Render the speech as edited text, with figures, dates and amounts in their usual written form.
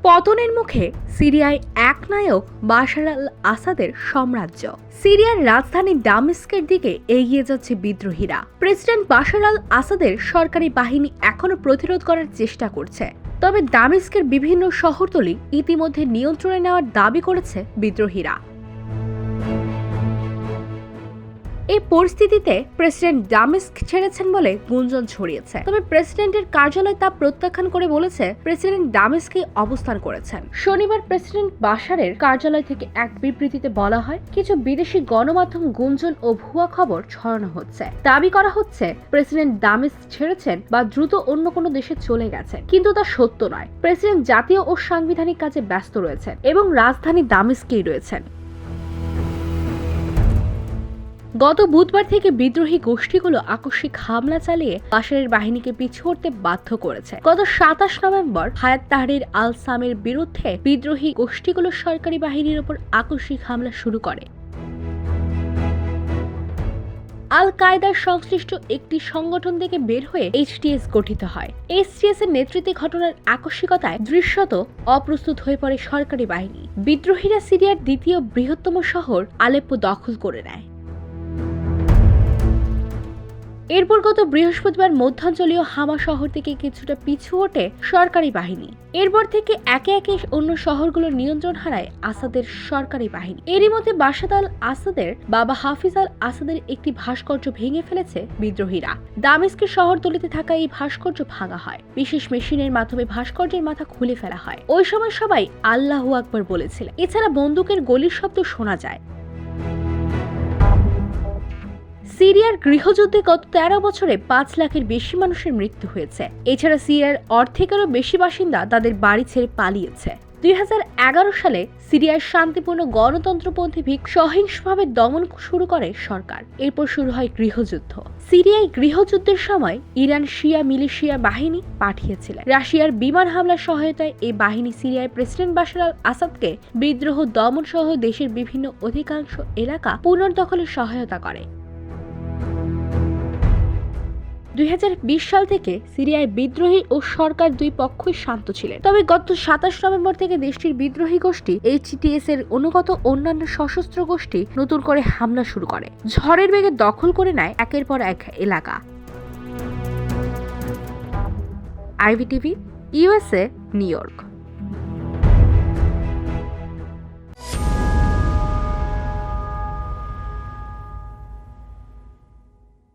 পতনের মুখে সিরিয়ায় একনায়ক বাশার আল আসাদের সাম্রাজ্য। সিরিয়ার রাজধানী দামেস্কের দিকে এগিয়ে যাচ্ছে বিদ্রোহীরা। প্রেসিডেন্ট বাশার আল আসাদের সরকারি বাহিনী এখনো প্রতিরোধ করার চেষ্টা করছে, তবে দামেস্কের বিভিন্ন শহরতলি ইতিমধ্যে নিয়ন্ত্রণে নেওয়ার দাবি করেছে বিদ্রোহীরা। এই পরিস্থিতিতে প্রেসিডেন্ট দামেস্ক ছেড়েছেন বলে গুঞ্জন ছড়িয়েছে, তবে প্রেসিডেন্টের কার্যালয় তা প্রত্যাখ্যান করে বলেছে প্রেসিডেন্ট দামেস্কে অবস্থান করেছেন। শনিবার প্রেসিডেন্ট বাশারের কার্যালয় থেকে এক বিবৃতিতে বলা হয়, কিছু বিদেশি গণমাধ্যম গুঞ্জন ও ভুয়া খবর ছড়ানো হচ্ছে। দাবি করা হচ্ছে প্রেসিডেন্ট দামেস্ক ছেড়েছেন বা দ্রুত অন্য কোনো দেশে চলে গেছেন, কিন্তু তা সত্য নয়। প্রেসিডেন্ট জাতীয় ও সাংবিধানিক কাজে ব্যস্ত রয়েছেন এবং রাজধানী দামেস্কেই রয়েছেন। গত বুধবার থেকে বিদ্রোহী গোষ্ঠীগুলো আকস্মিক হামলা চালিয়ে বাশারের বাহিনীকে পিছু হটতে বাধ্য করেছে। গত 27 নভেম্বর হায়াত তাহরির আল সামের বিরুদ্ধে বিদ্রোহী গোষ্ঠীগুলো সরকারি বাহিনীর উপর আকস্মিক হামলা শুরু করে। আল কায়দার সংশ্লিষ্ট একটি সংগঠন থেকে বের হয়ে এইচটিএস গঠিত হয়। এইচটিএস এর নেতৃত্বে ঘটনার আকস্মিকতায় দৃশ্যত অপ্রস্তুত হয়ে পড়ে সরকারি বাহিনী। বিদ্রোহীরা সিরিয়ার দ্বিতীয় বৃহত্তম শহর আলেপ্পো দখল করে নেয়। এরপর গত বৃহস্পতিবার মধ্যাঞ্চলীয় হামা শহর থেকে কিছুটা পিছু হটে সরকারি বাহিনী। এরপর থেকে একে একে অন্য শহরগুলোর নিয়ন্ত্রণ হারায় আসাদের সরকারি বাহিনী। এরই মধ্যে বাশার আল আসাদের বাবা হাফিজ আল আসাদের একটি ভাস্কর্য ভেঙে ফেলেছে বিদ্রোহীরা। দামেস্কের শহরতলিতে থাকা এই ভাস্কর্য ভাঙা হয়। বিশেষ মেশিনের মাধ্যমে ভাস্কর্যের মাথা খুলে ফেলা হয়। ওই সময় সবাই আল্লাহু আকবার বলেছিলেন। এছাড়া বন্দুকের গুলির শব্দ শোনা যায়। সিরিয়ার গৃহযুদ্ধে গত 13 বছরে 5 লাখের বেশি মানুষের মৃত্যু হয়েছে। এছাড়া সিরিয়ার অর্ধেকেরও বেশি বাসিন্দা তাদের বাড়ি ছেড়ে পালিয়েছে। 2011 সালে সিরিয়ার শান্তিপূর্ণ গণতন্ত্রপন্থী সহিংসভাবে দমন শুরু করে সরকার। এরপর শুরু হয় গৃহযুদ্ধ। সিরিয়ায় গৃহযুদ্ধের সময় ইরান শিয়া মিলিশিয়া বাহিনী পাঠিয়েছিল। রাশিয়ার বিমান হামলার সহায়তায় এই বাহিনী সিরিয়ায় প্রেসিডেন্ট বাশার আল আসাদকে বিদ্রোহ দমন সহ দেশের বিভিন্ন অধিকাংশ এলাকা পুনর্দখলে সহায়তা করে। 2020 সাল থেকে সিরিয়ায় বিদ্রোহী ও সরকার দুই পক্ষই শান্ত ছিলেন, তবে গত 27 নভেম্বর থেকে দেশটির বিদ্রোহী গোষ্ঠী এইচটিএস এর অনুগত অন্যান্য সশস্ত্র গোষ্ঠী নতুন করে হামলা শুরু করে। ঝড়ের বেগে দখল করে নেয় একের পর এক এলাকা। আইভিটিভি, ইউএসএ, নিউ ইয়র্ক।